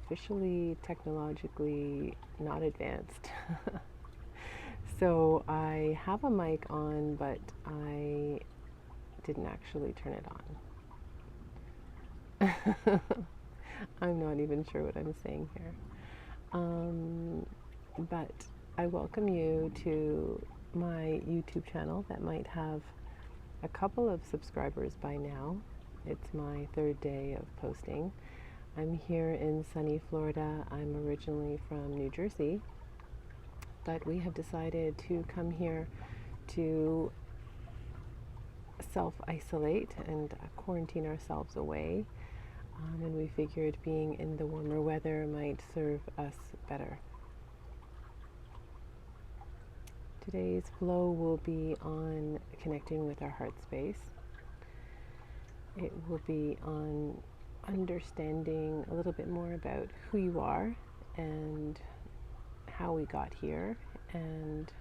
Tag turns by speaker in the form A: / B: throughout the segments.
A: officially technologically not advanced. So I have a mic on, but I didn't actually turn it on. I'm not even sure what I'm saying here. But I welcome you to my YouTube channel that might have a couple of subscribers by now. It's my third day of posting. I'm here in sunny Florida. I'm originally from New Jersey, but we have decided to come here to self-isolate and quarantine ourselves away. And we figured being in the warmer weather might serve us better. Today's flow will be on connecting with our heart space. It will be on understanding a little bit more about who you are and how we got here and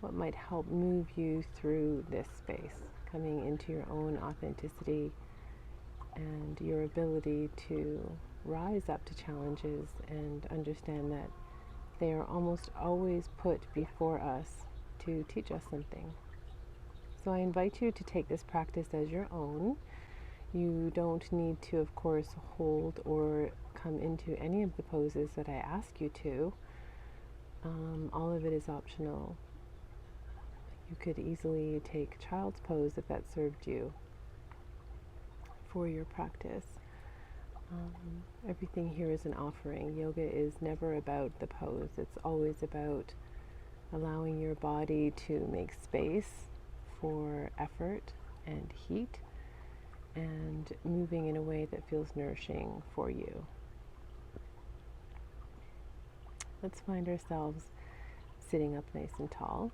A: what might help move you through this space, coming into your own authenticity and your ability to rise up to challenges and understand that they are almost always put before us to teach us something. So I invite you to take this practice as your own. You don't need to, of course, hold or come into any of the poses that I ask you to. All of it is optional. You could easily take child's pose if that served you for your practice. Everything here is an offering. Yoga is never about the pose. It's always about allowing your body to make space for effort and heat and moving in a way that feels nourishing for you. Let's find ourselves sitting up nice and tall,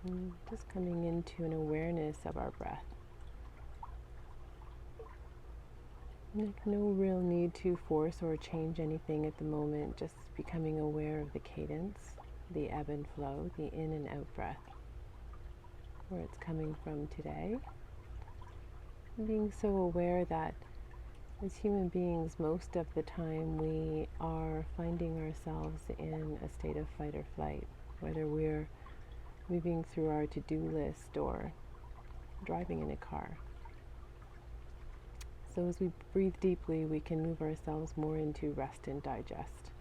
A: and just coming into an awareness of our breath. Like no real need to force or change anything at the moment, just becoming aware of the cadence, the ebb and flow, the in and out breath, where it's coming from today. And being so aware that as human beings, most of the time we are finding ourselves in a state of fight or flight, whether we're moving through our to-do list or driving in a car. So as we breathe deeply, we can move ourselves more into rest and digest.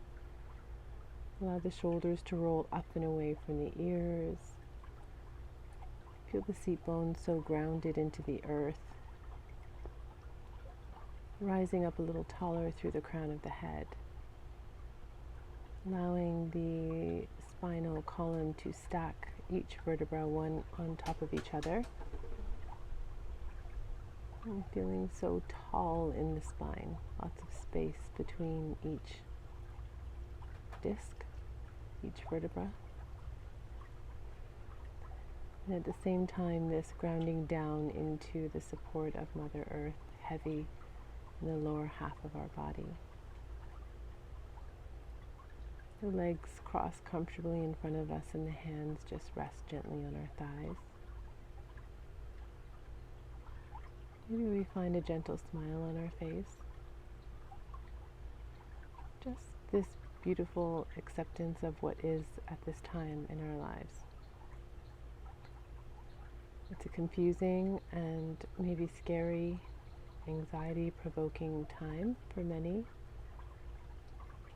A: Allow the shoulders to roll up and away from the ears. Feel the seat bones so grounded into the earth, rising up a little taller through the crown of the head. Allowing the spinal column to stack each vertebra one on top of each other. I'm feeling so tall in the spine, lots of space between each disc, each vertebra. And at the same time, this grounding down into the support of Mother Earth, heavy in the lower half of our body. The legs cross comfortably in front of us and the hands just rest gently on our thighs. Maybe we find a gentle smile on our face. Just this beautiful acceptance of what is at this time in our lives. It's a confusing and maybe scary, anxiety-provoking time for many.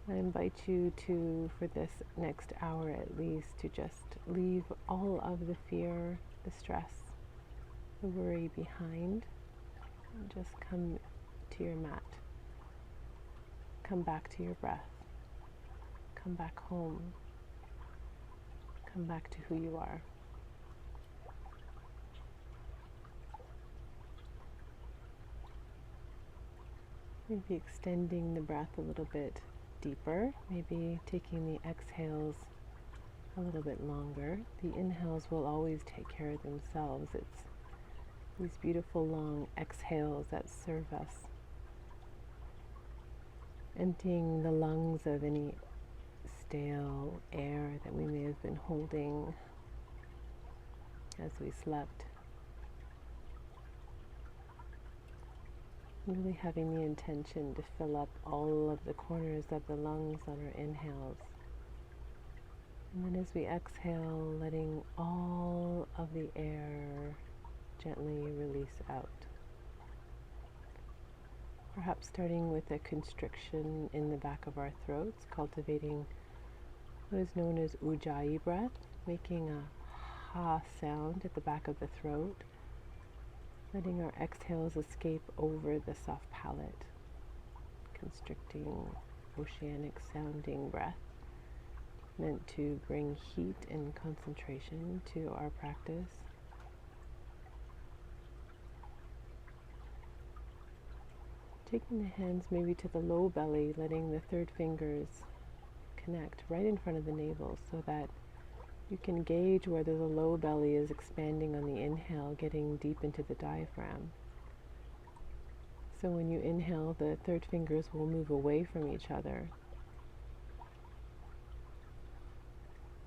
A: I invite you to, for this next hour at least, to just leave all of the fear, the stress, the worry behind. And just come to your mat. Come back to your breath. Come back home. Come back to who you are. Maybe extending the breath a little bit deeper. Maybe taking the exhales a little bit longer. The inhales will always take care of themselves. It's these beautiful long exhales that serve us, emptying the lungs of any stale air that we may have been holding as we slept. Really having the intention to fill up all of the corners of the lungs on our inhales. And then as we exhale, letting all of the air gently release out. Perhaps starting with a constriction in the back of our throats, cultivating what is known as Ujjayi breath, making a ha sound at the back of the throat, letting our exhales escape over the soft palate, constricting, oceanic sounding breath, meant to bring heat and concentration to our practice. Taking the hands maybe to the low belly, letting the third fingers connect right in front of the navel so that you can gauge whether the low belly is expanding on the inhale, getting deep into the diaphragm. So when you inhale, the third fingers will move away from each other.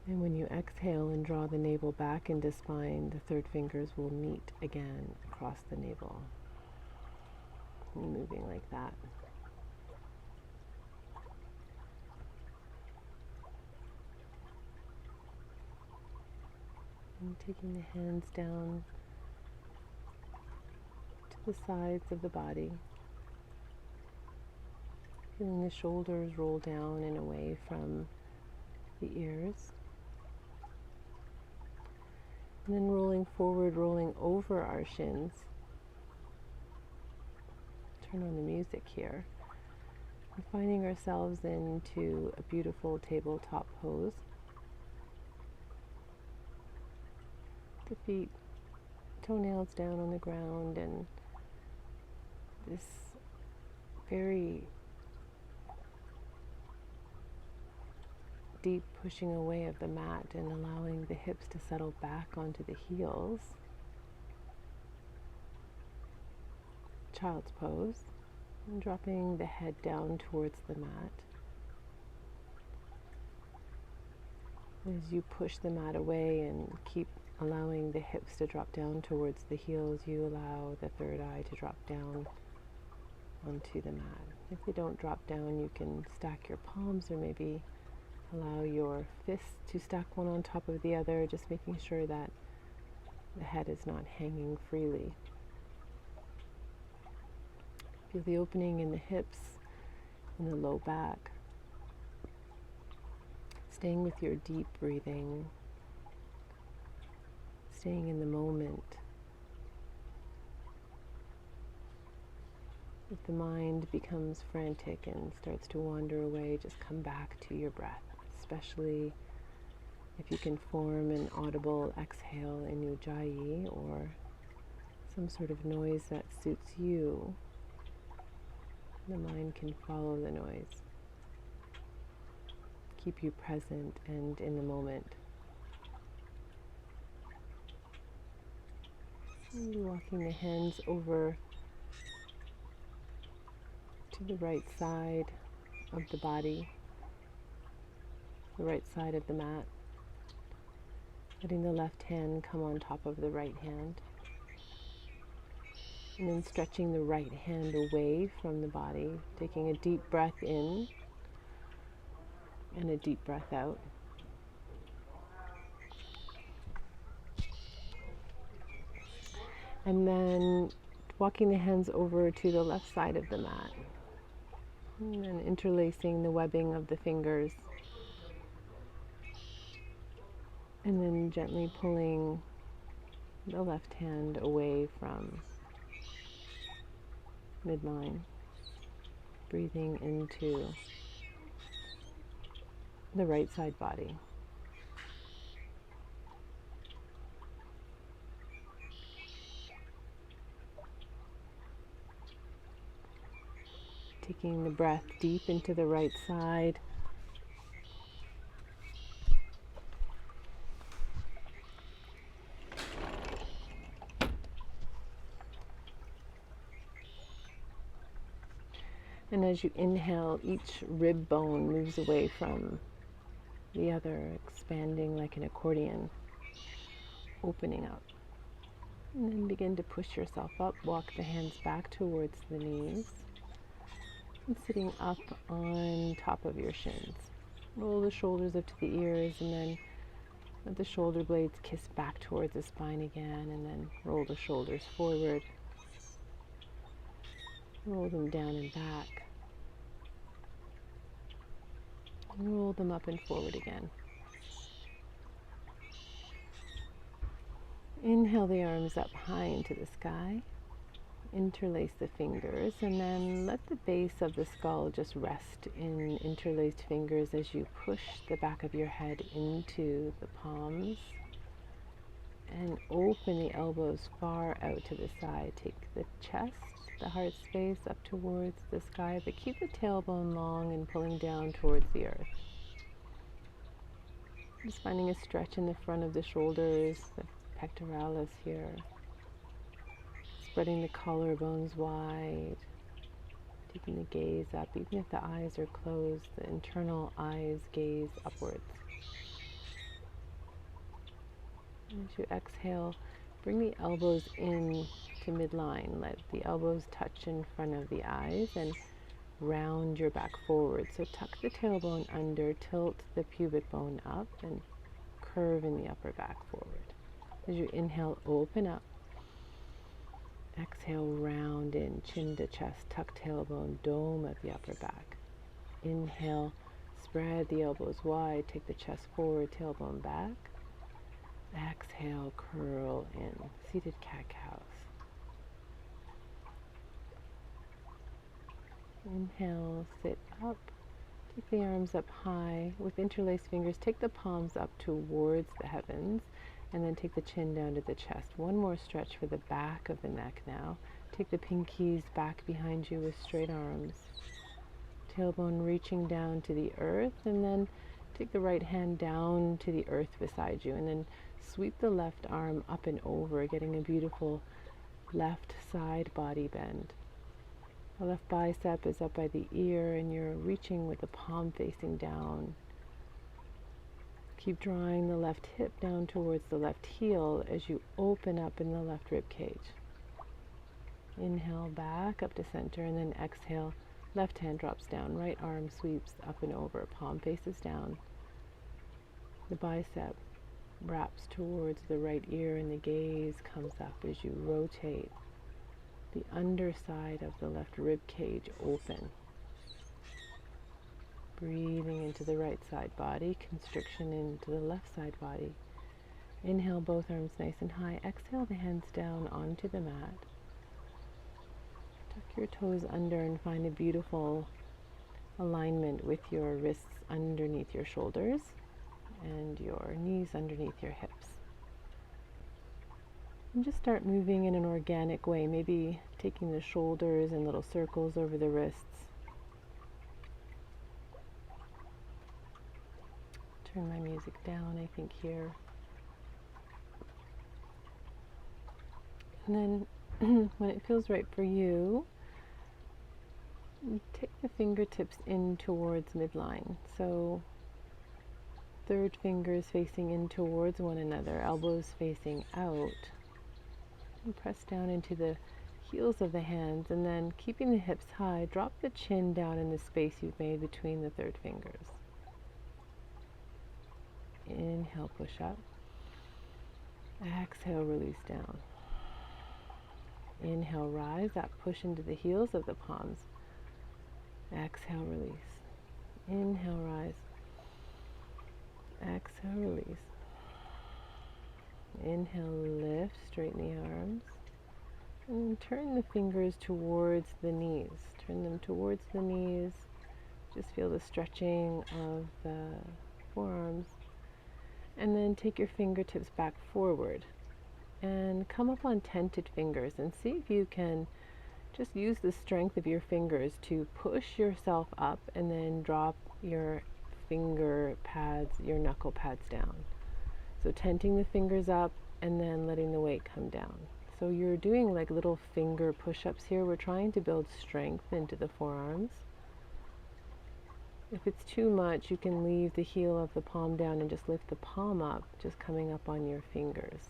A: And when you exhale and draw the navel back into spine, the third fingers will meet again across the navel. Moving like that. And taking the hands down to the sides of the body. Feeling the shoulders roll down and away from the ears. And then rolling forward, rolling over our shins. Turn on the music here. And finding ourselves into a beautiful tabletop pose. The feet, toenails down on the ground, and this very deep pushing away of the mat and allowing the hips to settle back onto the heels. Child's pose, and dropping the head down towards the mat. As you push the mat away and keep allowing the hips to drop down towards the heels, you allow the third eye to drop down onto the mat. If they don't drop down, you can stack your palms or maybe allow your fists to stack one on top of the other, just making sure that the head is not hanging freely. Feel the opening in the hips and the low back. Staying with your deep breathing, staying in the moment. If the mind becomes frantic and starts to wander away, just come back to your breath, especially if you can form an audible exhale in Ujjayi or some sort of noise that suits you. The mind can follow the noise. Keep you present and in the moment. And walking the hands over to the right side of the body, the right side of the mat. Letting the left hand come on top of the right hand. And then stretching the right hand away from the body, taking a deep breath in and a deep breath out. And then walking the hands over to the left side of the mat. And then interlacing the webbing of the fingers. And then gently pulling the left hand away from midline. Breathing into the right side body. Taking the breath deep into the right side. And as you inhale, each rib bone moves away from the other, expanding like an accordion, opening up. And then begin to push yourself up. Walk the hands back towards the knees. And sitting up on top of your shins. Roll the shoulders up to the ears, and then let the shoulder blades kiss back towards the spine again, and then roll the shoulders forward. Roll them down and back. And roll them up and forward again. Inhale the arms up high into the sky. Interlace the fingers, and then let the base of the skull just rest in interlaced fingers as you push the back of your head into the palms. And open the elbows far out to the side. Take the chest, the heart space up towards the sky, but keep the tailbone long and pulling down towards the earth. Just finding a stretch in the front of the shoulders, the pectoralis here. Spreading the collarbones wide. Taking the gaze up, even if the eyes are closed, the internal eyes gaze upwards. And as you exhale, bring the elbows in to midline. Let the elbows touch in front of the eyes and round your back forward. So tuck the tailbone under, tilt the pubic bone up, and curve in the upper back forward. As you inhale, open up. Exhale, round in, chin to chest, tuck tailbone, dome of the upper back. Inhale, spread the elbows wide, take the chest forward, tailbone back. Exhale, curl in, seated cat-cows. Inhale, sit up. Take the arms up high. With interlaced fingers, take the palms up towards the heavens, and then take the chin down to the chest. One more stretch for the back of the neck now. Take the pinkies back behind you with straight arms. Tailbone reaching down to the earth, and then take the right hand down to the earth beside you, and then sweep the left arm up and over, getting a beautiful left side body bend. The left bicep is up by the ear, and you're reaching with the palm facing down. Keep drawing the left hip down towards the left heel as you open up in the left rib cage. Inhale back up to center, and then exhale. Left hand drops down, right arm sweeps up and over, palm faces down. The bicep wraps towards the right ear, and the gaze comes up as you rotate the underside of the left rib cage open. Breathing into the right side body, constriction into the left side body. Inhale, both arms nice and high. Exhale, the hands down onto the mat. Tuck your toes under and find a beautiful alignment with your wrists underneath your shoulders and your knees underneath your hips. And just start moving in an organic way, maybe taking the shoulders in little circles over the wrists. Turn my music down, I think, here. And then when it feels right for you, take the fingertips in towards midline. So third fingers facing in towards one another, elbows facing out. And press down into the heels of the hands, and then keeping the hips high, drop the chin down in the space you've made between the third fingers. Inhale, push up. Exhale, release down. Inhale, rise up, push into the heels of the palms. Exhale, release. Inhale, rise. Exhale, release. Inhale, lift, straighten the arms. And turn the fingers towards the knees. Turn them towards the knees. Just feel the stretching of the forearms. And then take your fingertips back forward and come up on tented fingers and see if you can just use the strength of your fingers to push yourself up and then drop your finger pads, your knuckle pads down. So tenting the fingers up and then letting the weight come down. So you're doing like little finger push-ups here. We're trying to build strength into the forearms. If it's too much, you can leave the heel of the palm down and just lift the palm up, just coming up on your fingers.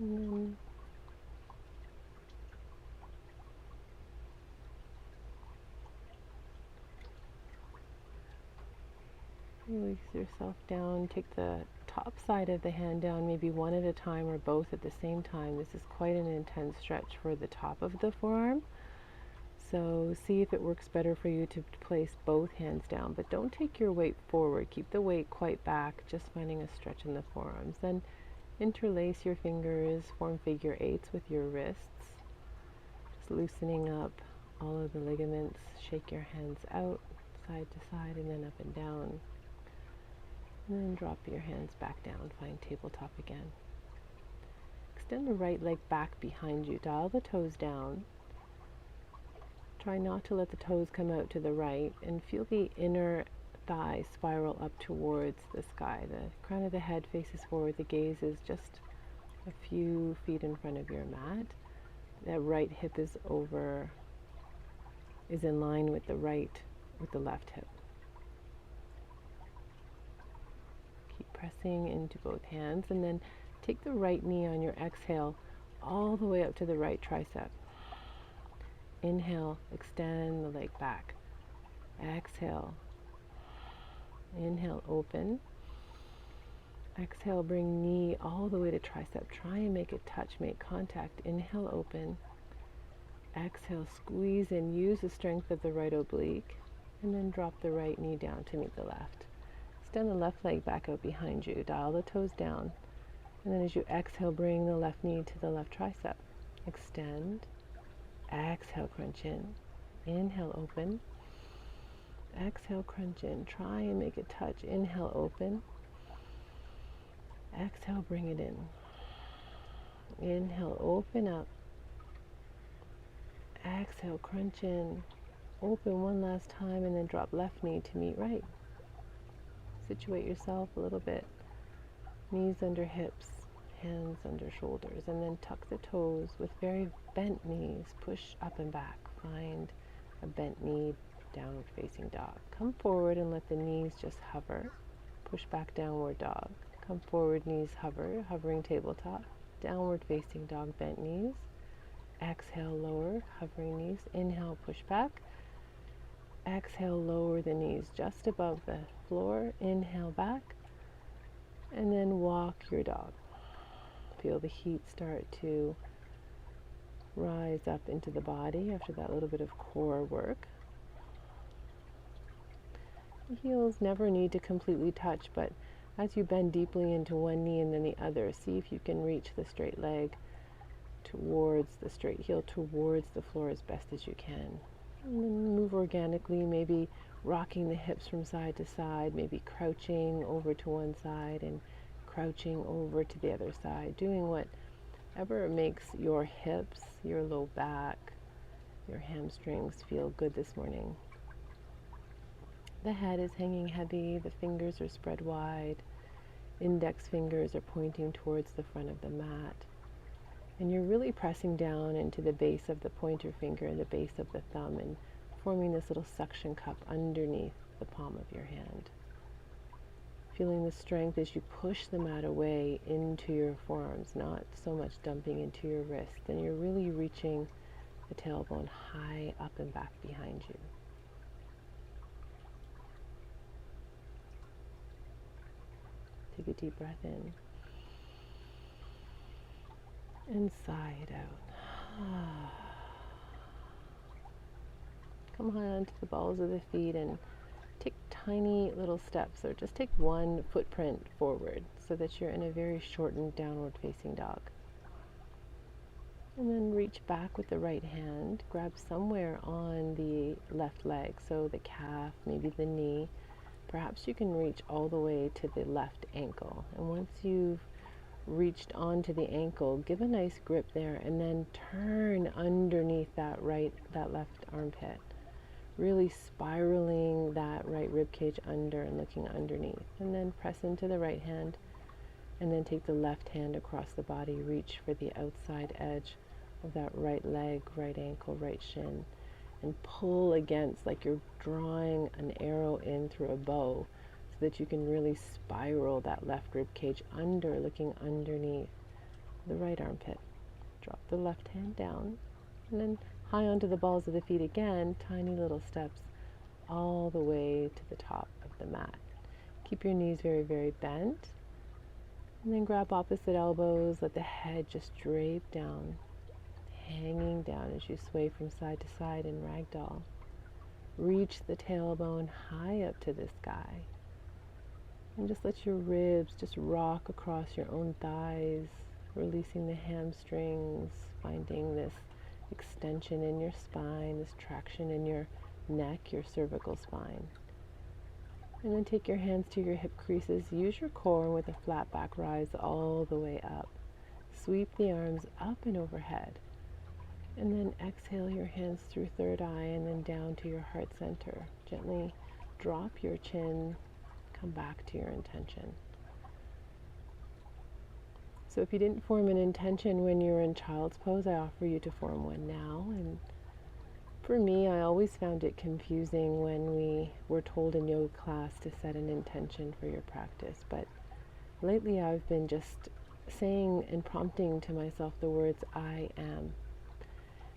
A: And then release yourself down. Take the top side of the hand down, maybe one at a time or both at the same time. This is quite an intense stretch for the top of the forearm. So see if it works better for you to place both hands down, but don't take your weight forward. Keep the weight quite back, just finding a stretch in the forearms. Then interlace your fingers, form figure eights with your wrists, just loosening up all of the ligaments. Shake your hands out, side to side, and then up and down. And then drop your hands back down, find tabletop again. Extend the right leg back behind you, dial the toes down. Try not to let the toes come out to the right, and feel the inner thigh spiral up towards the sky. The crown of the head faces forward, the gaze is just a few feet in front of your mat. That right hip is in line with the left hip. Pressing into both hands, and then take the right knee on your exhale all the way up to the right tricep. Inhale, extend the leg back. Exhale. Inhale, open. Exhale, bring knee all the way to tricep. Try and make it touch, make contact. Inhale, open. Exhale, squeeze in, use the strength of the right oblique, and then drop the right knee down to meet the left. Extend the left leg back out behind you. Dial the toes down. And then as you exhale, bring the left knee to the left tricep. Extend. Exhale, crunch in. Inhale, open. Exhale, crunch in. Try and make it touch. Inhale, open. Exhale, bring it in. Inhale, open up. Exhale, crunch in. Open one last time, and then drop left knee to meet right. Situate yourself a little bit. Knees under hips, hands under shoulders, and then tuck the toes with very bent knees. Push up and back. Find a bent knee, downward facing dog. Come forward and let the knees just hover. Push back, downward dog. Come forward, knees hover, hovering tabletop. Downward facing dog, bent knees. Exhale, lower, hovering knees. Inhale, push back. Exhale, lower the knees just above the floor. Inhale, back. And then walk your dog. Feel the heat start to rise up into the body after that little bit of core work. The heels never need to completely touch, but as you bend deeply into one knee and then the other, see if you can reach the straight leg towards the straight heel, towards the floor as best as you can. And then move organically, maybe rocking the hips from side to side, maybe crouching over to one side and crouching over to the other side, doing whatever makes your hips, your low back, your hamstrings feel good this morning. The head is hanging heavy, the fingers are spread wide, index fingers are pointing towards the front of the mat. And you're really pressing down into the base of the pointer finger and the base of the thumb and forming this little suction cup underneath the palm of your hand. Feeling the strength as you push the mat away into your forearms, not so much dumping into your wrist. And you're really reaching the tailbone high up and back behind you. Take a deep breath in. And sigh it out. Come on to the balls of the feet and take tiny little steps, or just take one footprint forward so that you're in a very shortened downward facing dog. And then reach back with the right hand, grab somewhere on the left leg, so the calf, maybe the knee. Perhaps you can reach all the way to the left ankle. And once you've reached onto the ankle, give a nice grip there, and then turn underneath that left armpit, really spiraling that right rib cage under and looking underneath. And then press into the right hand, and then take the left hand across the body, reach for the outside edge of that right leg, right ankle, right shin, and pull against like you're drawing an arrow in through a bow, so that you can really spiral that left rib cage under, looking underneath the right armpit. Drop the left hand down, and then high onto the balls of the feet again, tiny little steps all the way to the top of the mat. Keep your knees very, very bent, and then grab opposite elbows, let the head just drape down, hanging down as you sway from side to side in ragdoll. Reach the tailbone high up to the sky, and just let your ribs just rock across your own thighs, releasing the hamstrings, finding this extension in your spine, this traction in your neck, your cervical spine. And then take your hands to your hip creases. Use your core with a flat back rise all the way up. Sweep the arms up and overhead. And then exhale your hands through third eye and then down to your heart center. Gently drop your chin, come back to your intention. So if you didn't form an intention when you were in child's pose, I offer you to form one now. And for me, I always found it confusing when we were told in yoga class to set an intention for your practice. But lately I've been just saying and prompting to myself the words I am,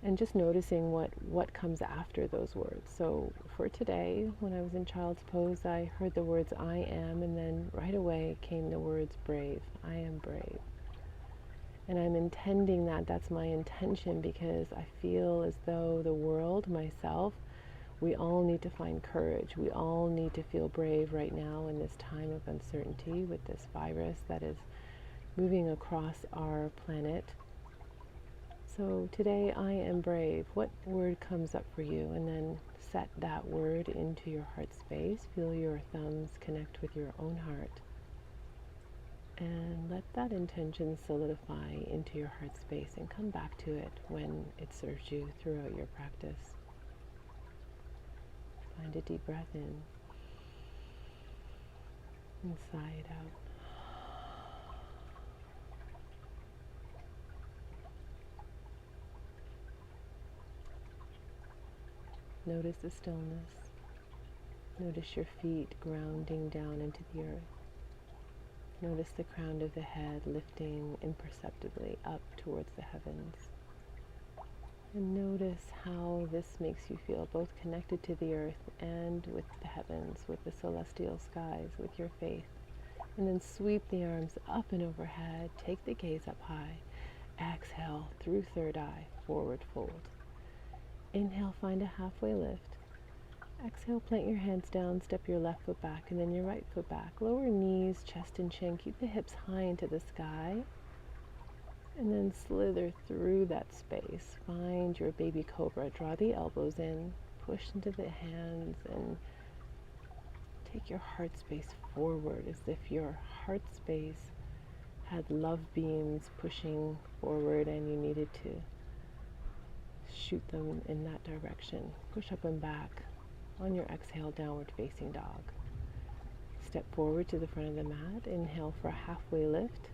A: and just noticing what comes after those words. So for today, when I was in child's pose, I heard the words I am, and then right away came the words brave. I am brave. And I'm intending that. That's my intention, because I feel as though the world, myself, we all need to find courage. We all need to feel brave right now in this time of uncertainty with this virus that is moving across our planet. So today, I am brave. What word comes up for you? And then set that word into your heart space. Feel your thumbs connect with your own heart. And let that intention solidify into your heart space and come back to it when it serves you throughout your practice. Find a deep breath in and sigh it out. Notice the stillness. Notice your feet grounding down into the earth. Notice the crown of the head lifting imperceptibly up towards the heavens. And notice how this makes you feel both connected to the earth and with the heavens, with the celestial skies, with your faith. And then sweep the arms up and overhead. Take the gaze up high. Exhale through third eye, forward fold. Inhale, find a halfway lift. Exhale, plant your hands down, step your left foot back and then your right foot back. Lower knees, chest and chin. Keep the hips high into the sky. And then slither through that space. Find your baby cobra. Draw the elbows in, push into the hands, and take your heart space forward as if your heart space had love beams pushing forward and you needed to shoot them in that direction. Push up and back. On your exhale, downward facing dog. Step forward to the front of the mat. Inhale for a halfway lift.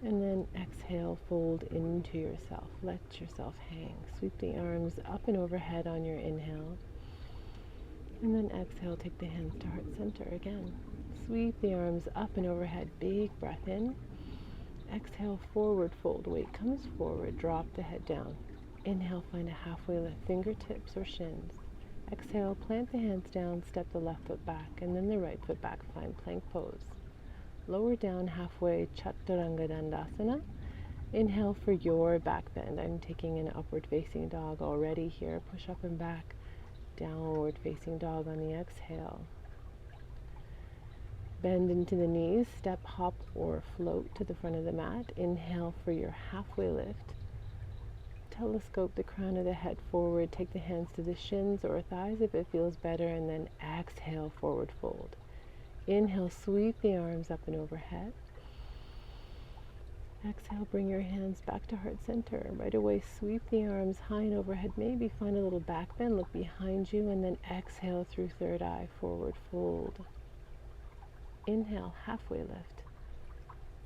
A: And then exhale, fold into yourself. Let yourself hang. Sweep the arms up and overhead on your inhale. And then exhale, take the hands to heart center again. Sweep the arms up and overhead. Big breath in. Exhale, forward fold. Weight comes forward. Drop the head down. Inhale, find a halfway lift. Fingertips or shins. Exhale, plant the hands down, step the left foot back, and then the right foot back, find plank pose. Lower down halfway, Chaturanga Dandasana. Inhale for your back bend. I'm taking an upward facing dog already here. Push up and back, downward facing dog on the exhale. Bend into the knees, step, hop, or float to the front of the mat. Inhale for your halfway lift. Telescope the crown of the head forward. Take the hands to the shins or thighs if it feels better, and then exhale, forward fold. Inhale, sweep the arms up and overhead. Exhale, bring your hands back to heart center. Right away, sweep the arms high and overhead. Maybe find a little back bend, look behind you, and then exhale through third eye, forward fold. Inhale, halfway lift.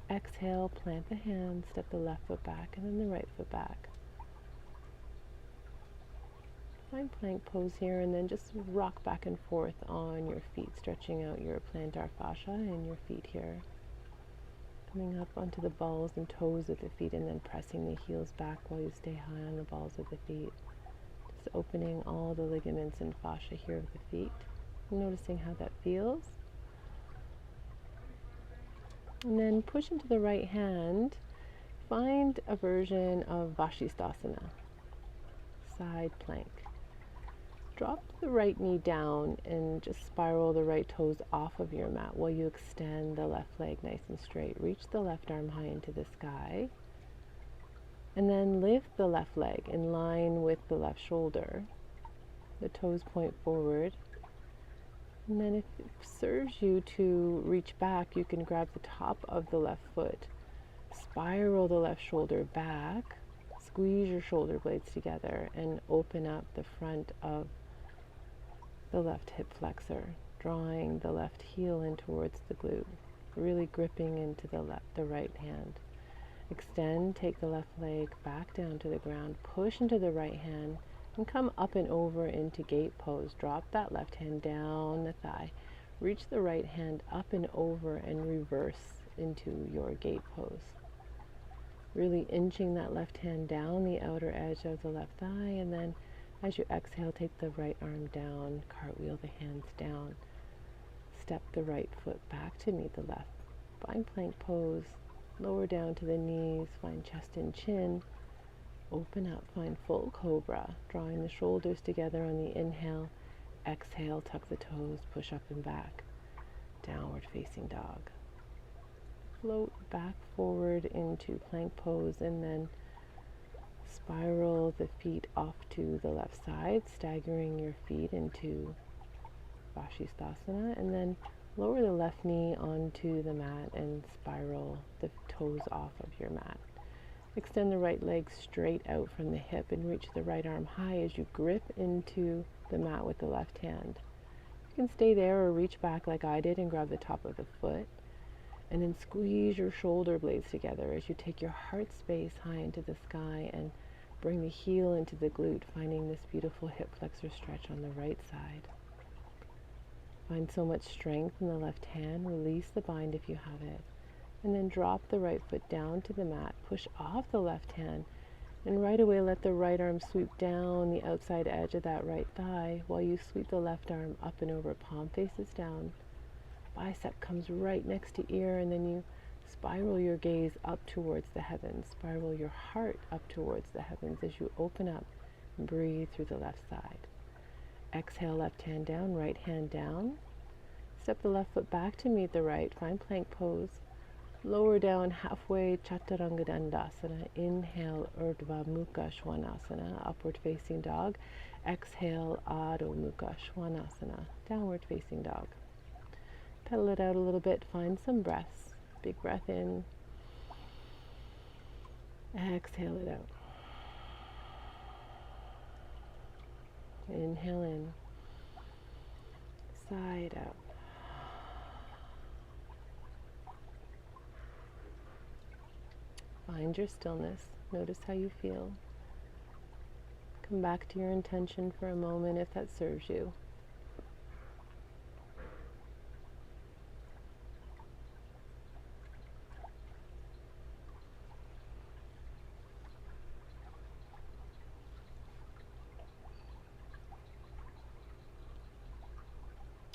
A: Exhale, plant the hands, step the left foot back, and then the right foot back. Find plank pose here, and then just rock back and forth on your feet, stretching out your plantar fascia in your feet here. Coming up onto the balls and toes of the feet and then pressing the heels back while you stay high on the balls of the feet. Just opening all the ligaments and fascia here of the feet. Noticing how that feels. And then push into the right hand. Find a version of Vashisthasana, side plank. Drop the right knee down and just spiral the right toes off of your mat while you extend the left leg nice and straight. Reach the left arm high into the sky. And then lift the left leg in line with the left shoulder. The toes point forward. And then if it serves you to reach back, you can grab the top of the left foot. Spiral the left shoulder back. Squeeze your shoulder blades together and open up the front of the left hip flexor, drawing the left heel in towards the glute, really gripping into the right hand. Extend, take the left leg back down to the ground, push into the right hand, and come up and over into gate pose. Drop that left hand down the thigh. Reach the right hand up and over and reverse into your gate pose. Really inching that left hand down the outer edge of the left thigh, and then as you exhale, take the right arm down, cartwheel the hands down, step the right foot back to meet the left. Find plank pose, lower down to the knees, find chest and chin, open up, find full cobra, drawing the shoulders together on the inhale, exhale, tuck the toes, push up and back, downward facing dog. Float back forward into plank pose and then spiral the feet off to the left side, staggering your feet into Vashisthasana, and then lower the left knee onto the mat and spiral the toes off of your mat. Extend the right leg straight out from the hip and reach the right arm high as you grip into the mat with the left hand. You can stay there or reach back like I did and grab the top of the foot. And then squeeze your shoulder blades together as you take your heart space high into the sky and bring the heel into the glute, finding this beautiful hip flexor stretch on the right side. Find so much strength in the left hand. Release the bind if you have it. And then drop the right foot down to the mat. Push off the left hand. And right away let the right arm sweep down the outside edge of that right thigh while you sweep the left arm up and over, palm faces down. Bicep comes right next to ear, and then you spiral your gaze up towards the heavens. Spiral your heart up towards the heavens as you open up and breathe through the left side. Exhale, left hand down, right hand down. Step the left foot back to meet the right. Find plank pose. Lower down halfway, Chaturanga Dandasana. Inhale, Urdhva Mukha Svanasana, upward facing dog. Exhale, Adho Mukha Svanasana, downward facing dog. Pedal it out a little bit, find some breaths. Big breath in. Exhale it out. Inhale in. Side out. Find your stillness. Notice how you feel. Come back to your intention for a moment if that serves you.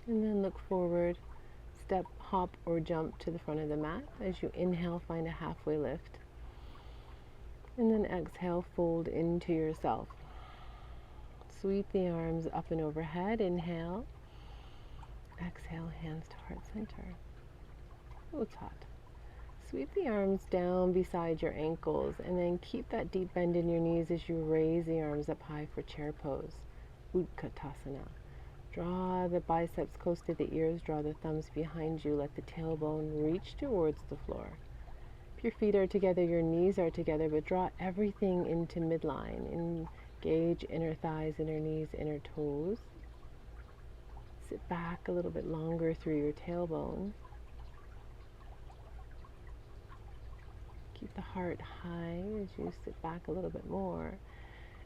A: And then look forward, step, hop, or jump to the front of the mat. As you inhale, find a halfway lift. And then exhale, fold into yourself. Sweep the arms up and overhead. Inhale. Exhale, hands to heart center. Oh, it's hot. Sweep the arms down beside your ankles, and then keep that deep bend in your knees as you raise the arms up high for chair pose, Utkatasana. Draw the biceps close to the ears, draw the thumbs behind you, let the tailbone reach towards the floor. If your feet are together, your knees are together, but draw everything into midline. Engage inner thighs, inner knees, inner toes. Sit back a little bit longer through your tailbone. Keep the heart high as you sit back a little bit more.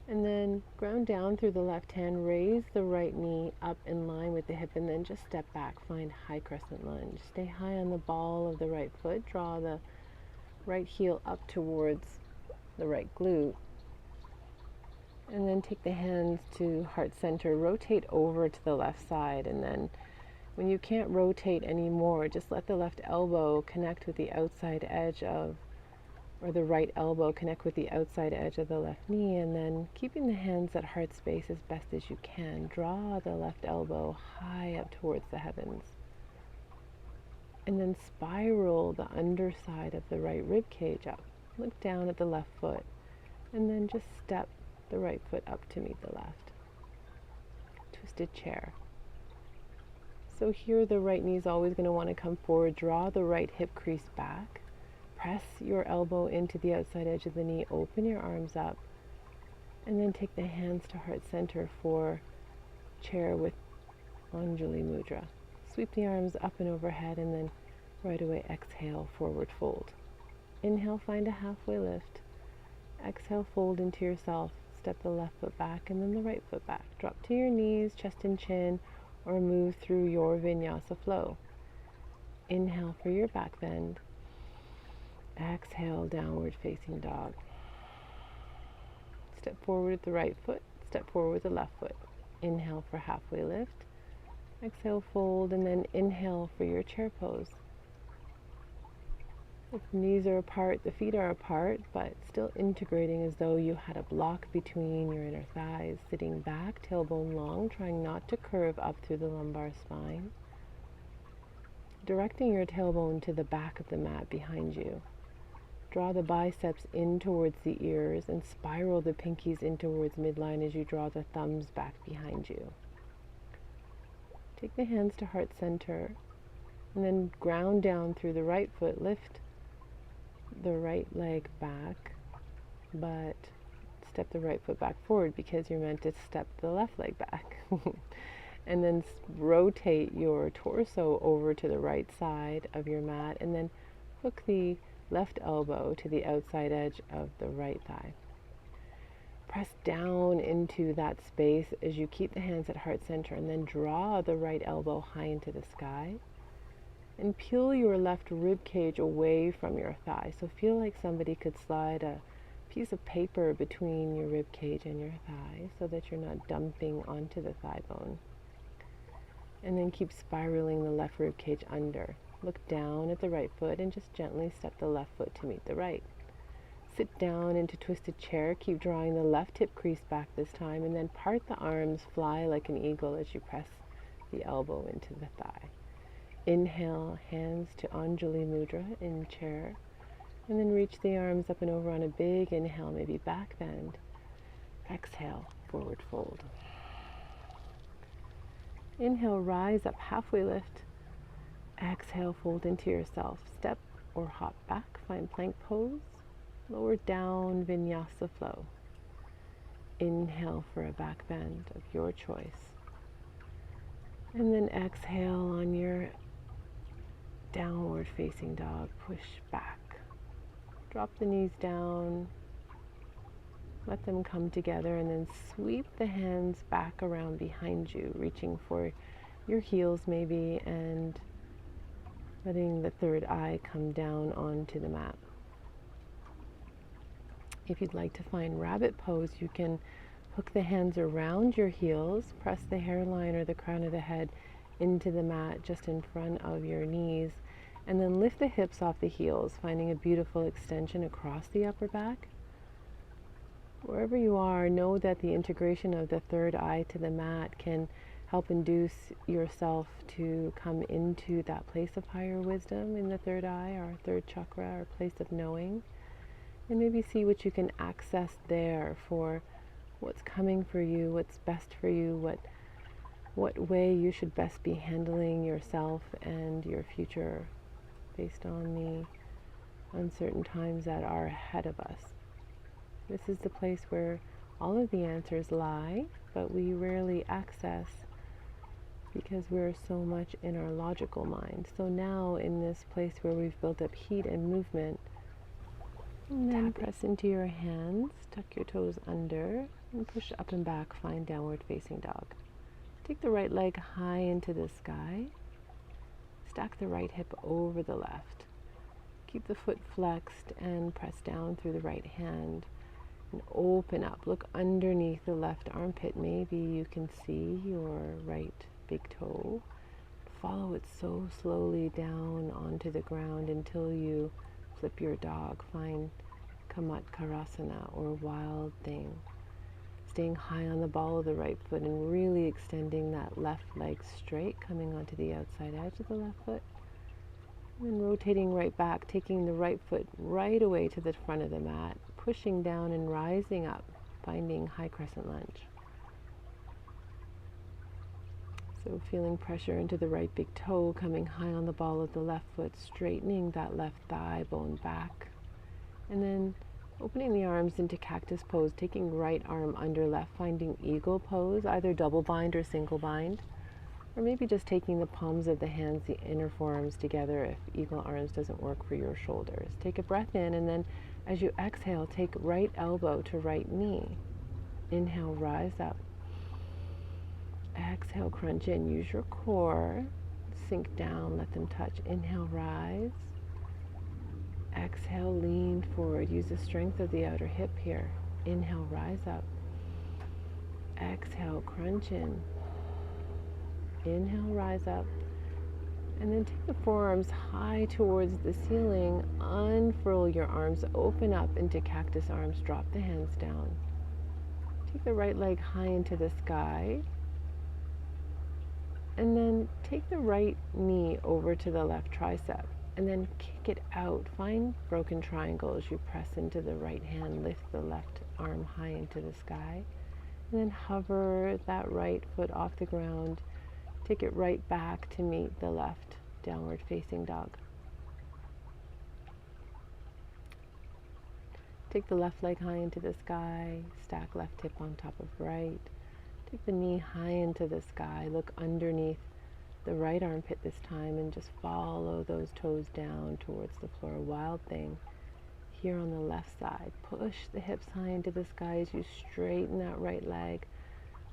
A: And then ground down through the left hand, raise the right knee up in line with the hip, and then just step back, find high crescent lunge. Stay high on the ball of the right foot, draw the right heel up towards the right glute. And then take the hands to heart center, rotate over to the left side, and then when you can't rotate anymore, just let the left elbow connect with the outside edge of, or the right elbow connect with the outside edge of the left knee, and then keeping the hands at heart space as best as you can, draw the left elbow high up towards the heavens. And then spiral the underside of the right rib cage up. Look down at the left foot, and then just step the right foot up to meet the left. Twisted chair. So here the right knee is always going to want to come forward. Draw the right hip crease back. Press your elbow into the outside edge of the knee. Open your arms up. And then take the hands to heart center for chair with Anjali Mudra. Sweep the arms up and overhead, and then right away exhale, forward fold. Inhale, find a halfway lift. Exhale, fold into yourself. Step the left foot back and then the right foot back. Drop to your knees, chest and chin, or move through your vinyasa flow. Inhale for your back bend. Exhale, downward facing dog. Step forward with the right foot, step forward with the left foot. Inhale for halfway lift. Exhale, fold, and then inhale for your chair pose. If the knees are apart, the feet are apart, but still integrating as though you had a block between your inner thighs, sitting back, tailbone long, trying not to curve up through the lumbar spine. Directing your tailbone to the back of the mat behind you. Draw the biceps in towards the ears and spiral the pinkies in towards midline as you draw the thumbs back behind you. Take the hands to heart center and then ground down through the right foot. Lift the right leg back, but step the right foot back forward because you're meant to step the left leg back. And then rotate your torso over to the right side of your mat, and then hook the left elbow to the outside edge of the right thigh. Press down into that space as you keep the hands at heart center, and then draw the right elbow high into the sky. And peel your left rib cage away from your thigh. So feel like somebody could slide a piece of paper between your rib cage and your thigh so that you're not dumping onto the thigh bone. And then keep spiraling the left rib cage under. Look down at the right foot and just gently step the left foot to meet the right. Sit down into twisted chair. Keep drawing the left hip crease back this time, and then part the arms, fly like an eagle as you press the elbow into the thigh. Inhale, hands to Anjali Mudra in chair, and then reach the arms up and over on a big inhale, maybe back bend. Exhale, forward fold. Inhale, rise up, halfway lift. Exhale, fold into yourself. Step or hop back, find plank pose. Lower down, vinyasa flow. Inhale for a back bend of your choice. And then exhale on your downward facing dog, push back. Drop the knees down, let them come together, and then sweep the hands back around behind you, reaching for your heels maybe, and letting the third eye come down onto the mat. If you'd like to find rabbit pose, you can hook the hands around your heels, press the hairline or the crown of the head into the mat just in front of your knees, and then lift the hips off the heels, finding a beautiful extension across the upper back. Wherever you are, know that the integration of the third eye to the mat can help induce yourself to come into that place of higher wisdom in the third eye, our third chakra, our place of knowing, and maybe see what you can access there for what's coming for you, what's best for you, what way you should best be handling yourself and your future based on the uncertain times that are ahead of us. This is the place where all of the answers lie, but we rarely access because we're so much in our logical mind. So now in this place where we've built up heat and movement, and then press into your hands, tuck your toes under, and push up and back, find downward facing dog. Take the right leg high into the sky. Stack the right hip over the left. Keep the foot flexed and press down through the right hand and open up. Look underneath the left armpit. Maybe you can see your right big toe. Follow it so slowly down onto the ground until you flip your dog. Find Kamatkarasana or wild thing. Staying high on the ball of the right foot and really extending that left leg straight, coming onto the outside edge of the left foot. And then rotating right back, taking the right foot right away to the front of the mat, pushing down and rising up, finding high crescent lunge. So feeling pressure into the right big toe, coming high on the ball of the left foot, straightening that left thigh bone back. And then opening the arms into cactus pose, taking right arm under left, finding eagle pose, either double bind or single bind. Or maybe just taking the palms of the hands, the inner forearms together if eagle arms doesn't work for your shoulders. Take a breath in, and then as you exhale, take right elbow to right knee. Inhale, rise up. Exhale, crunch in. Use your core. Sink down, let them touch. Inhale, rise. Exhale, lean forward. Use the strength of the outer hip here. Inhale, rise up. Exhale, crunch in. Inhale, rise up. And then take the forearms high towards the ceiling. Unfurl your arms, open up into cactus arms. Drop the hands down. Take the right leg high into the sky. And then take the right knee over to the left tricep. And then kick it out. Find broken triangle as you press into the right hand. Lift the left arm high into the sky. And then hover that right foot off the ground. Take it right back to meet the left downward facing dog. Take the left leg high into the sky. Stack left hip on top of right. Take the knee high into the sky. Look underneath the right armpit this time and just follow those toes down towards the floor. Wild thing. Here on the left side. Push the hips high into the sky as you straighten that right leg.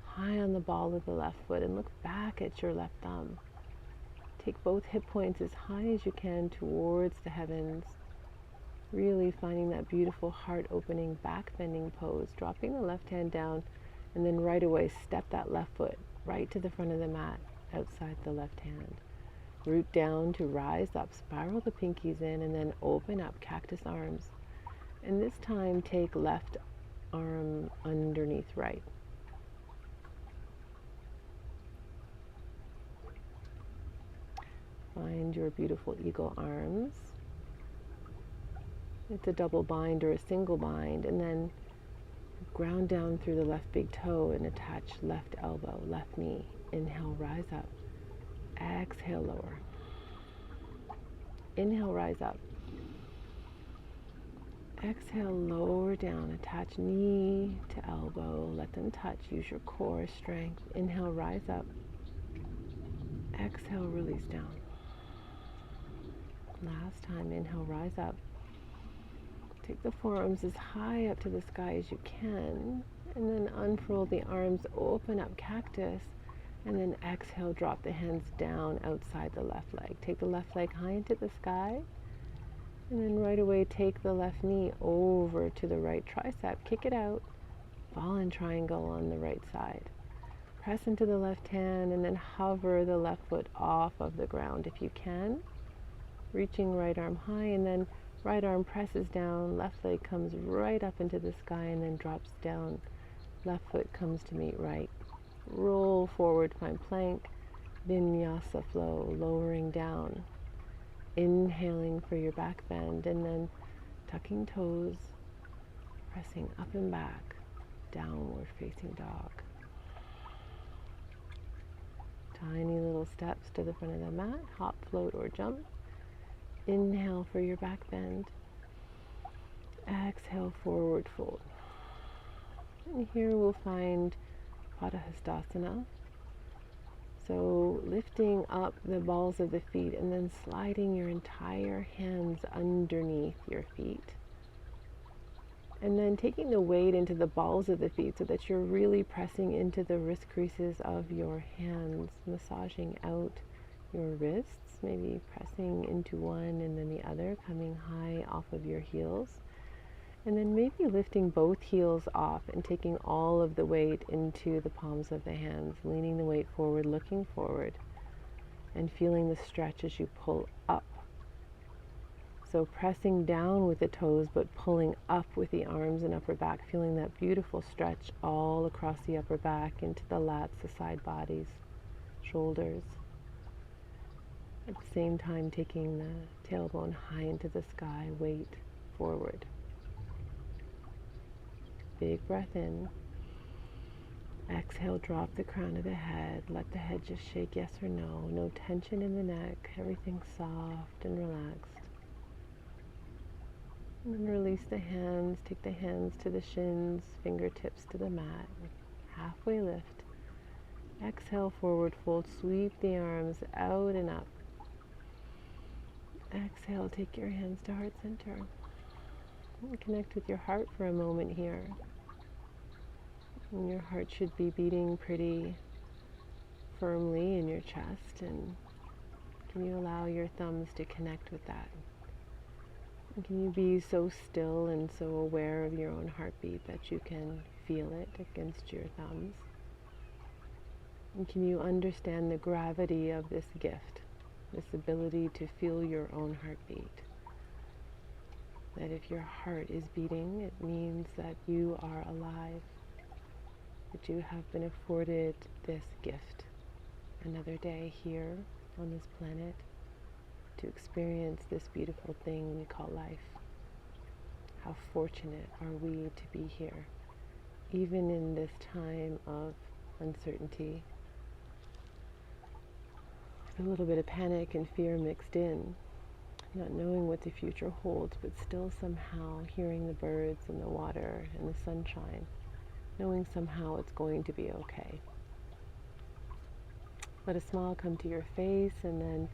A: High on the ball of the left foot and look back at your left thumb. Take both hip points as high as you can towards the heavens. Really finding that beautiful heart opening back bending pose. Dropping the left hand down and then right away step that left foot right to the front of the mat outside the left hand. Root down to rise up. Spiral the pinkies in and then open up cactus arms. And this time take left arm underneath right. Find your beautiful eagle arms. It's a double bind or a single bind, and then ground down through the left big toe and attach left elbow, left knee. Inhale, rise up. Exhale, lower. Inhale, rise up. Exhale, lower down. Attach knee to elbow. Let them touch. Use your core strength. Inhale, rise up. Exhale, release down. Last time, inhale, rise up. Take the forearms as high up to the sky as you can, and then unfurl the arms, open up cactus, and then exhale, drop the hands down outside the left leg. Take the left leg high into the sky, and then right away take the left knee over to the right tricep. Kick it out, fallen triangle on the right side. Press into the left hand, and then hover the left foot off of the ground if you can. Reaching right arm high, and then right arm presses down, left leg comes right up into the sky and then drops down. Left foot comes to meet right. Roll forward, find plank, vinyasa flow, lowering down. Inhaling for your back bend and then tucking toes, pressing up and back, downward facing dog. Tiny little steps to the front of the mat, hop, float, or jump. Inhale for your back bend. Exhale, forward fold. And here we'll find Padahastasana. So lifting up the balls of the feet and then sliding your entire hands underneath your feet. And then taking the weight into the balls of the feet so that you're really pressing into the wrist creases of your hands, massaging out your wrists, maybe pressing into one and then the other, coming high off of your heels. And then maybe lifting both heels off and taking all of the weight into the palms of the hands, leaning the weight forward, looking forward, and feeling the stretch as you pull up. So pressing down with the toes, but pulling up with the arms and upper back, feeling that beautiful stretch all across the upper back, into the lats, the side bodies, shoulders. At the same time, taking the tailbone high into the sky, weight forward. Big breath in. Exhale, drop the crown of the head. Let the head just shake yes or no. No tension in the neck. Everything soft and relaxed. And then release the hands. Take the hands to the shins, fingertips to the mat. Halfway lift. Exhale, forward fold. Sweep the arms out and up. Exhale, take your hands to heart center. And connect with your heart for a moment here. And your heart should be beating pretty firmly in your chest. And can you allow your thumbs to connect with that? And can you be so still and so aware of your own heartbeat that you can feel it against your thumbs? And can you understand the gravity of this gift, this ability to feel your own heartbeat? That if your heart is beating, it means that you are alive, that you have been afforded this gift, another day here on this planet, to experience this beautiful thing we call life. How fortunate are we to be here, even in this time of uncertainty, with a little bit of panic and fear mixed in, not knowing what the future holds, but still somehow hearing the birds and the water and the sunshine, knowing somehow it's going to be okay. Let a smile come to your face, and then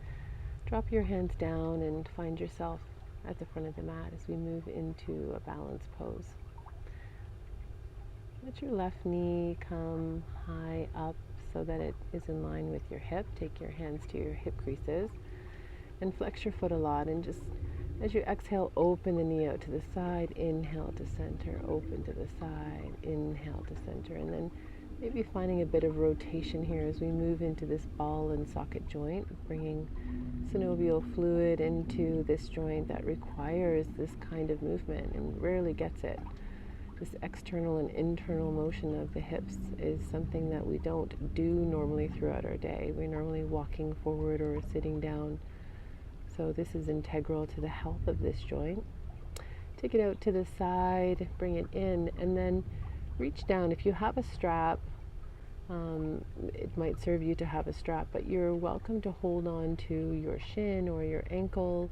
A: drop your hands down and find yourself at the front of the mat as we move into a balanced pose. Let your left knee come high up so that it is in line with your hip. Take your hands to your hip creases and flex your foot a lot, and just as you exhale, open the knee out to the side, inhale to center, open to the side, inhale to center, and then maybe finding a bit of rotation here as we move into this ball and socket joint, bringing synovial fluid into this joint that requires this kind of movement and rarely gets it. This external and internal motion of the hips is something that we don't do normally throughout our day. We're normally walking forward or sitting down. So this is integral to the health of this joint. Take it out to the side, bring it in, and then reach down. If you have a strap, it might serve you to have a strap, but you're welcome to hold on to your shin or your ankle.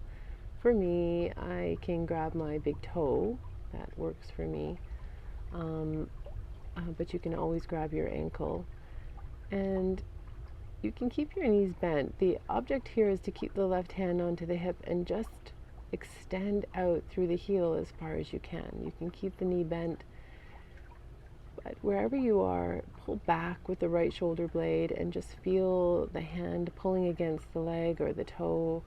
A: For me, I can grab my big toe. That works for me. But you can always grab your ankle. And you can keep your knees bent. The object here is to keep the left hand onto the hip and just extend out through the heel as far as you can. You can keep the knee bent, but wherever you are, pull back with the right shoulder blade and just feel the hand pulling against the leg or the toe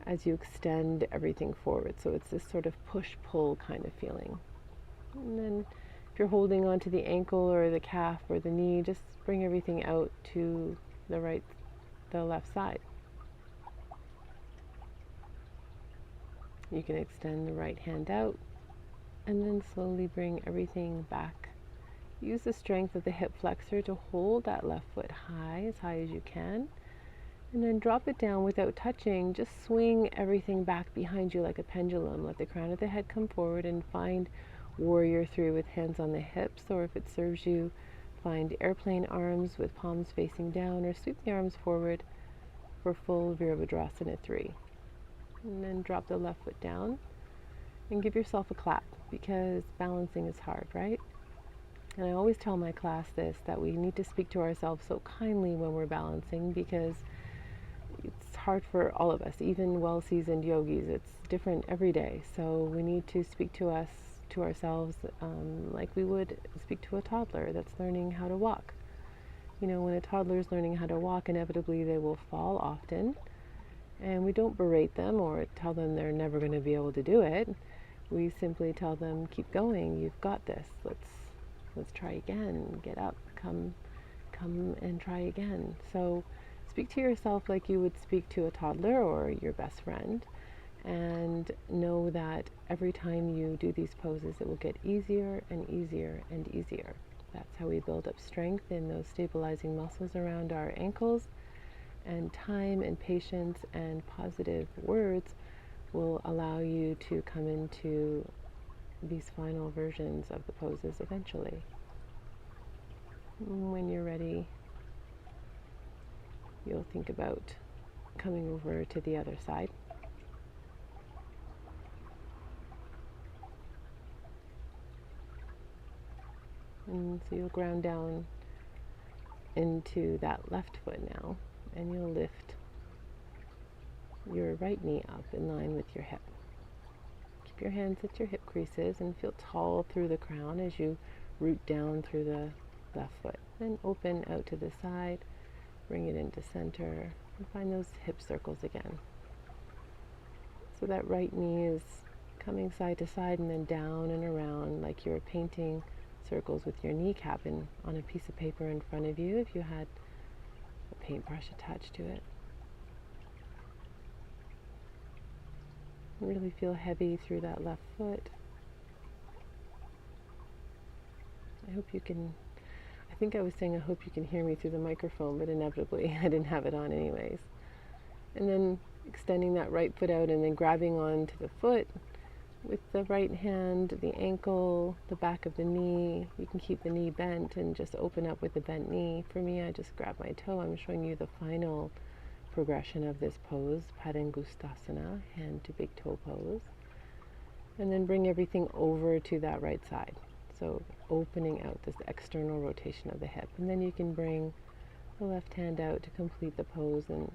A: as you extend everything forward. So it's this sort of push-pull kind of feeling. And then if you're holding onto the ankle or the calf or the knee, just bring everything out to the left side. You can extend the right hand out and then slowly bring everything back. Use the strength of the hip flexor to hold that left foot high as you can. And then drop it down without touching. Just swing everything back behind you like a pendulum. Let the crown of the head come forward and find warrior three with hands on the hips, or if it serves you, find airplane arms with palms facing down, or sweep the arms forward for full Virabhadrasana 3. And then drop the left foot down and give yourself a clap, because balancing is hard, right? And I always tell my class this, that we need to speak to ourselves so kindly when we're balancing, because it's hard for all of us, even well-seasoned yogis. It's different every day. So we need to speak to ourselves like we would speak to a toddler that's learning how to walk. You know, when a toddler is learning how to walk, inevitably they will fall often. And we don't berate them or tell them they're never going to be able to do it. We simply tell them, keep going, you've got this. Let's try again. Get up, come and try again. So speak to yourself like you would speak to a toddler or your best friend, and know that every time you do these poses, it will get easier and easier and easier. That's how we build up strength in those stabilizing muscles around our ankles, and time and patience and positive words will allow you to come into these final versions of the poses eventually. When you're ready, you'll think about coming over to the other side. And so you'll ground down into that left foot now, and you'll lift your right knee up in line with your hip. Keep your hands at your hip creases and feel tall through the crown as you root down through the left foot. Then open out to the side, bring it into center, and find those hip circles again. So that right knee is coming side to side and then down and around like you're painting circles with your kneecap on a piece of paper in front of you if you had a paintbrush attached to it. Really feel heavy through that left foot. I hope you can, I think I was saying I hope you can hear me through the microphone, but inevitably I didn't have it on anyways. And then extending that right foot out and then grabbing onto the foot with the right hand, the ankle, the back of the knee. You can keep the knee bent and just open up with the bent knee. For me, I just grab my toe. I'm showing you the final progression of this pose, Padangusthasana, hand to big toe pose. And then bring everything over to that right side. So opening out this external rotation of the hip. And then you can bring the left hand out to complete the pose and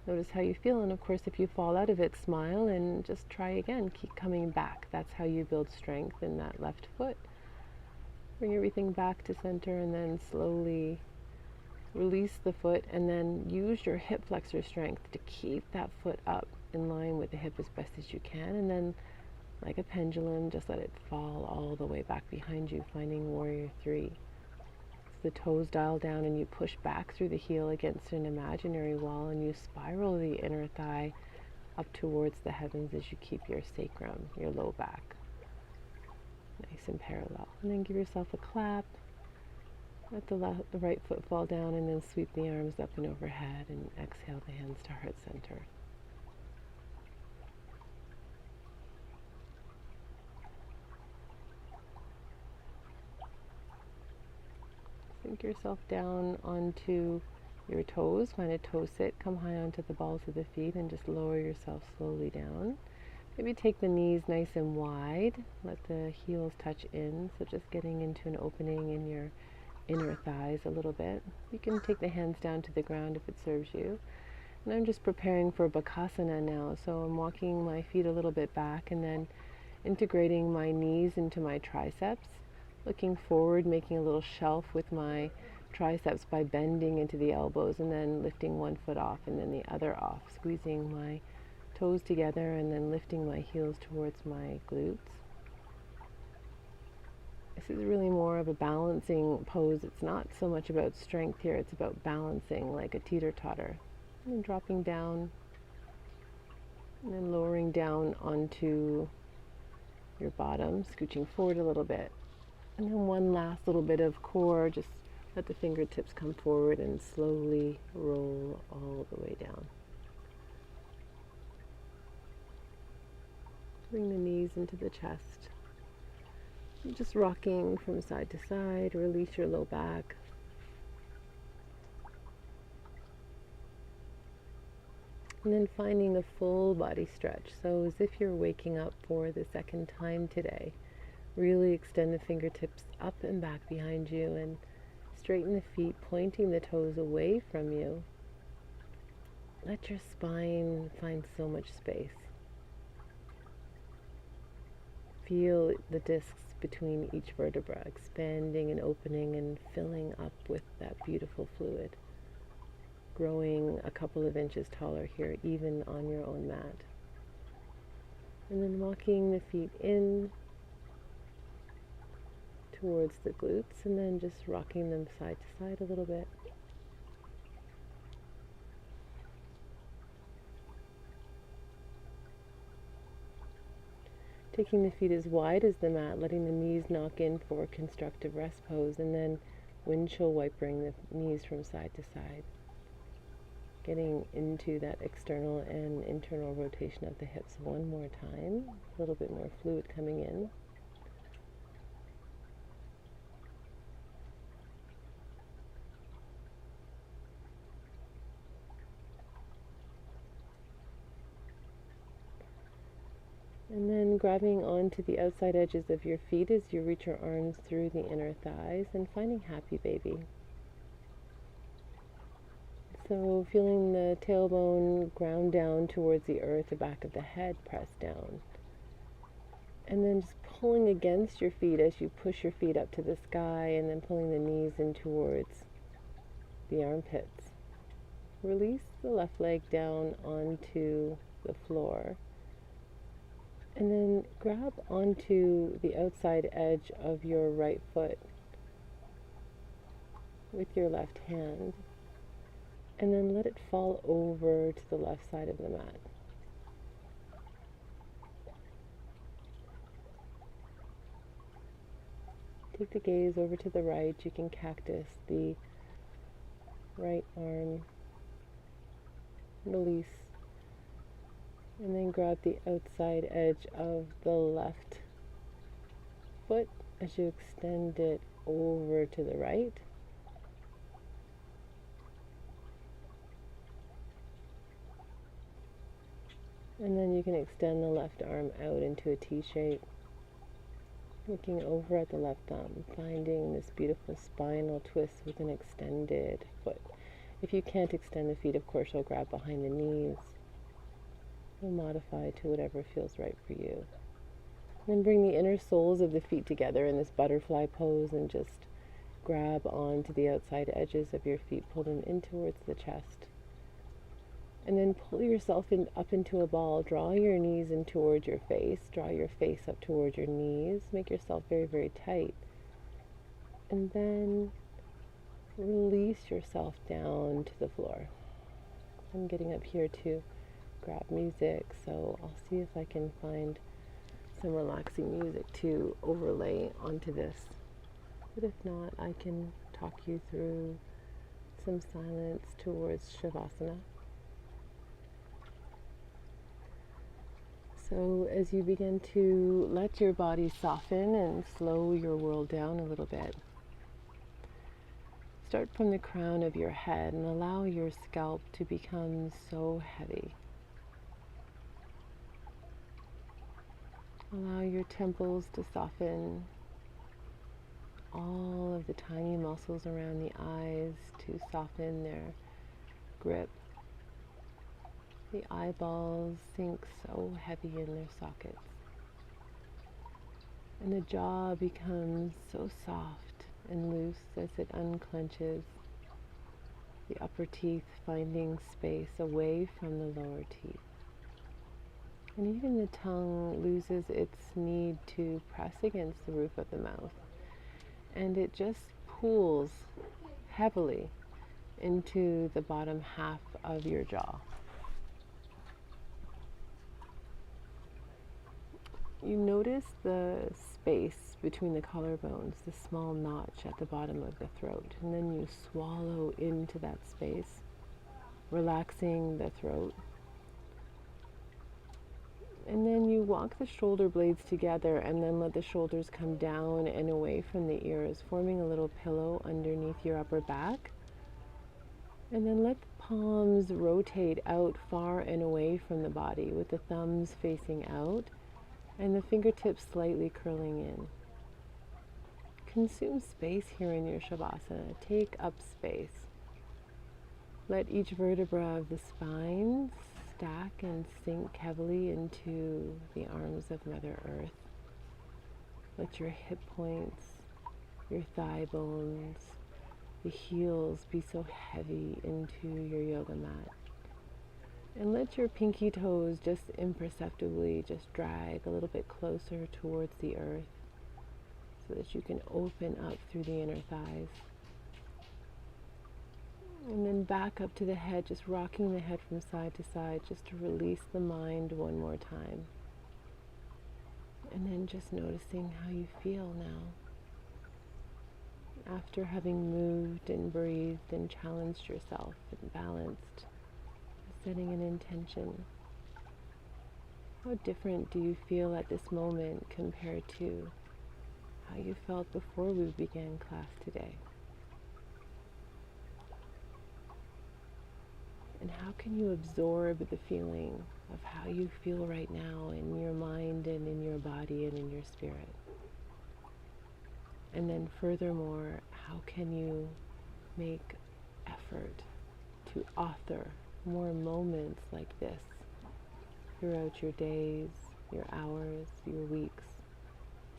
A: notice how you feel. And of course, if you fall out of it, smile and just try again. Keep coming back. That's how you build strength in that left foot. Bring everything back to center and then slowly release the foot, and then use your hip flexor strength to keep that foot up in line with the hip as best as you can. And then like a pendulum, just let it fall all the way back behind you, finding Warrior Three. The toes dial down and you push back through the heel against an imaginary wall, and you spiral the inner thigh up towards the heavens as you keep your sacrum, your low back, nice and parallel. And then give yourself a clap. Let the right foot fall down, and then sweep the arms up and overhead, and exhale the hands to heart center. Sink yourself down onto your toes. Find a toe sit. Come high onto the balls of the feet and just lower yourself slowly down. Maybe take the knees nice and wide. Let the heels touch in. So just getting into an opening in your inner thighs a little bit. You can take the hands down to the ground if it serves you. And I'm just preparing for Bakasana now. So I'm walking my feet a little bit back and then integrating my knees into my triceps. Looking forward, making a little shelf with my triceps by bending into the elbows and then lifting one foot off and then the other off, squeezing my toes together and then lifting my heels towards my glutes. This is really more of a balancing pose. It's not so much about strength here, it's about balancing like a teeter-totter. And then dropping down and then lowering down onto your bottom, scooching forward a little bit. And then one last little bit of core, just let the fingertips come forward and slowly roll all the way down. Bring the knees into the chest. Just rocking from side to side, release your low back. And then finding a full body stretch. So as if you're waking up for the second time today. Really extend the fingertips up and back behind you and straighten the feet, pointing the toes away from you. Let your spine find so much space. Feel the discs between each vertebra, expanding and opening and filling up with that beautiful fluid, growing a couple of inches taller here, even on your own mat. And then walking the feet in towards the glutes, and then just rocking them side to side a little bit. Taking the feet as wide as the mat, letting the knees knock in for constructive rest pose, and then windshield wipering the knees from side to side. Getting into that external and internal rotation of the hips one more time. A little bit more fluid coming in. And then grabbing onto the outside edges of your feet as you reach your arms through the inner thighs and finding happy baby. So feeling the tailbone ground down towards the earth, the back of the head pressed down. And then just pulling against your feet as you push your feet up to the sky, and then pulling the knees in towards the armpits. Release the left leg down onto the floor. And then grab onto the outside edge of your right foot with your left hand. And then let it fall over to the left side of the mat. Take the gaze over to the right. You can cactus the right arm. Release. And then grab the outside edge of the left foot as you extend it over to the right. And then you can extend the left arm out into a T shape. Looking over at the left thumb, finding this beautiful spinal twist with an extended foot. If you can't extend the feet, of course, you'll grab behind the knees. You'll modify to whatever feels right for you. Then bring the inner soles of the feet together in this butterfly pose and just grab onto the outside edges of your feet, pull them in towards the chest. And then pull yourself up into a ball. Draw your knees in towards your face. Draw your face up towards your knees. Make yourself very, very tight. And then release yourself down to the floor. I'm getting up here to grab music, so I'll see if I can find some relaxing music to overlay onto this. But if not, I can talk you through some silence towards Shavasana. So as you begin to let your body soften and slow your world down a little bit, start from the crown of your head and allow your scalp to become so heavy. Allow your temples to soften, all of the tiny muscles around the eyes to soften their grip. The eyeballs sink so heavy in their sockets. And the jaw becomes so soft and loose as it unclenches. The upper teeth finding space away from the lower teeth. And even the tongue loses its need to press against the roof of the mouth. And it just pulls heavily into the bottom half of your jaw. You notice the space between the collarbones, the small notch at the bottom of the throat, and then you swallow into that space, relaxing the throat. And then you walk the shoulder blades together and then let the shoulders come down and away from the ears, forming a little pillow underneath your upper back. And then let the palms rotate out far and away from the body with the thumbs facing out and the fingertips slightly curling in. Consume space here in your Shavasana. Take up space. Let each vertebra of the spine stack and sink heavily into the arms of Mother Earth. Let your hip points, your thigh bones, the heels be so heavy into your yoga mat. And let your pinky toes just imperceptibly just drag a little bit closer towards the earth so that you can open up through the inner thighs. And then back up to the head, just rocking the head from side to side just to release the mind one more time. And then just noticing how you feel now. After having moved and breathed and challenged yourself and balanced, setting an intention. How different do you feel at this moment compared to how you felt before we began class today? And how can you absorb the feeling of how you feel right now in your mind and in your body and in your spirit? And then furthermore, how can you make effort to author more moments like this throughout your days, your hours, your weeks,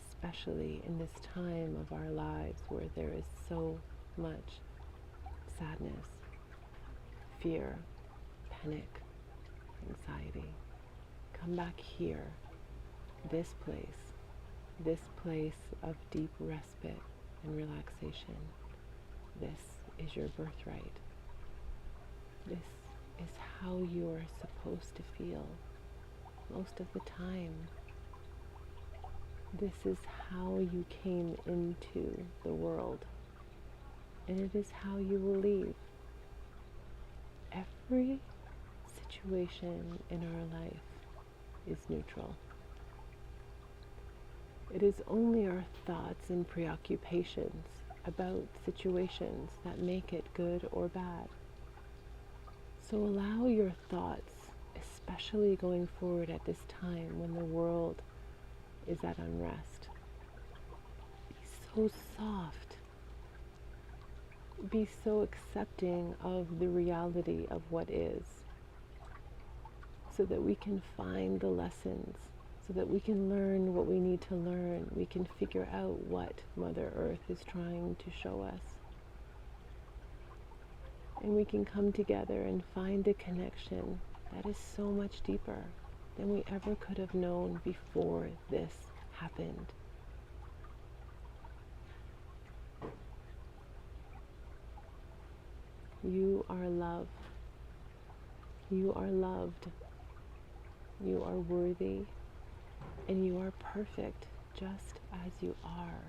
A: especially in this time of our lives where there is so much sadness, fear, panic, anxiety. Come back here, this place of deep respite and relaxation. This is your birthright. This is how you are supposed to feel most of the time. This is how you came into the world, and it is how you will leave. Every situation in our life is neutral. It is only our thoughts and preoccupations about situations that make it good or bad. So allow your thoughts, especially going forward at this time when the world is at unrest. Be so soft. Be so accepting of the reality of what is, so that we can find the lessons, so that we can learn what we need to learn. We can figure out what Mother Earth is trying to show us. And we can come together and find a connection that is so much deeper than we ever could have known before this happened. You are love. You are loved. You are worthy. And you are perfect just as you are.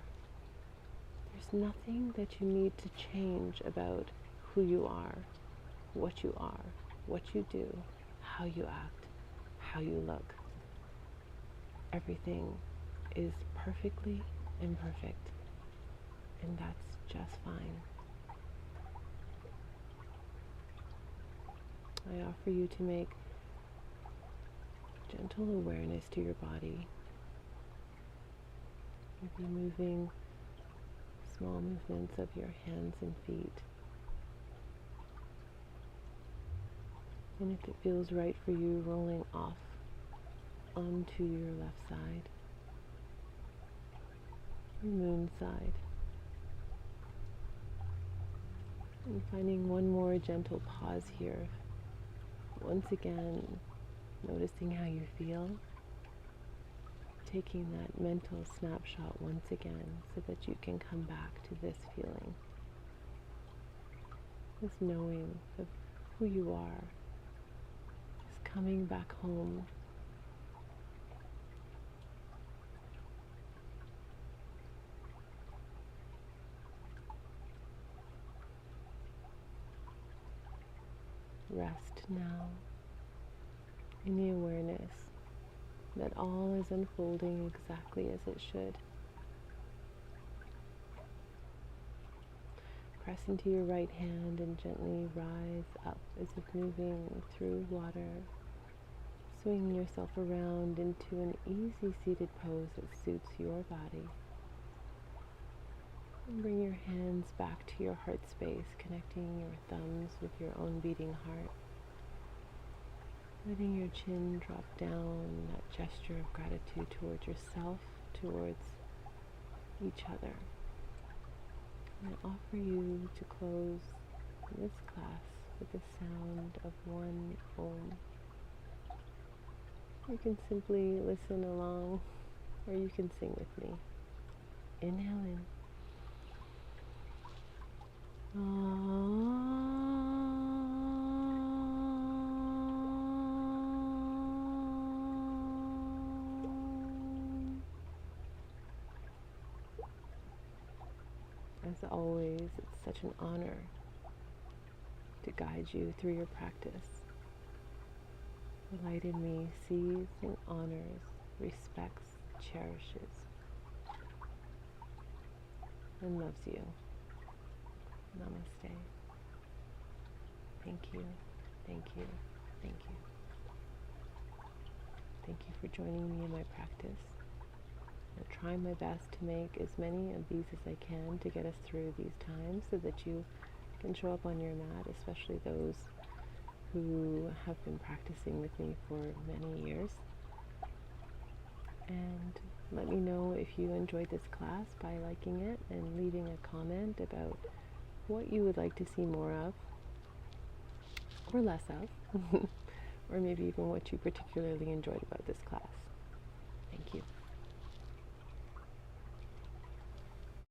A: There's nothing that you need to change about who you are, what you do, how you act, how you look. Everything is perfectly imperfect, and that's just fine. I offer you to make gentle awareness to your body. Maybe moving small movements of your hands and feet. And if it feels right for you, rolling off onto your left side, your moon side. And finding one more gentle pause here. Once again, noticing how you feel. Taking that mental snapshot once again so that you can come back to this feeling. This knowing of who you are. This coming back home. Rest now in the awareness that all is unfolding exactly as it should. Press into your right hand and gently rise up as if moving through water, swinging yourself around into an easy seated pose that suits your body. And bring your hands back to your heart space, connecting your thumbs with your own beating heart. Letting your chin drop down, that gesture of gratitude towards yourself, towards each other. And I offer you to close this class with the sound of one Om. You can simply listen along, or you can sing with me. Inhale in. As always, it's such an honor to guide you through your practice. The light in me sees and honors, respects, cherishes, and loves you. Namaste. Thank you, thank you, thank you. Thank you for joining me in my practice. I'm trying my best to make as many of these as I can to get us through these times so that you can show up on your mat, especially those who have been practicing with me for many years. And let me know if you enjoyed this class by liking it and leaving a comment about what you would like to see more of, or less of, or maybe even what you particularly enjoyed about this class. Thank you.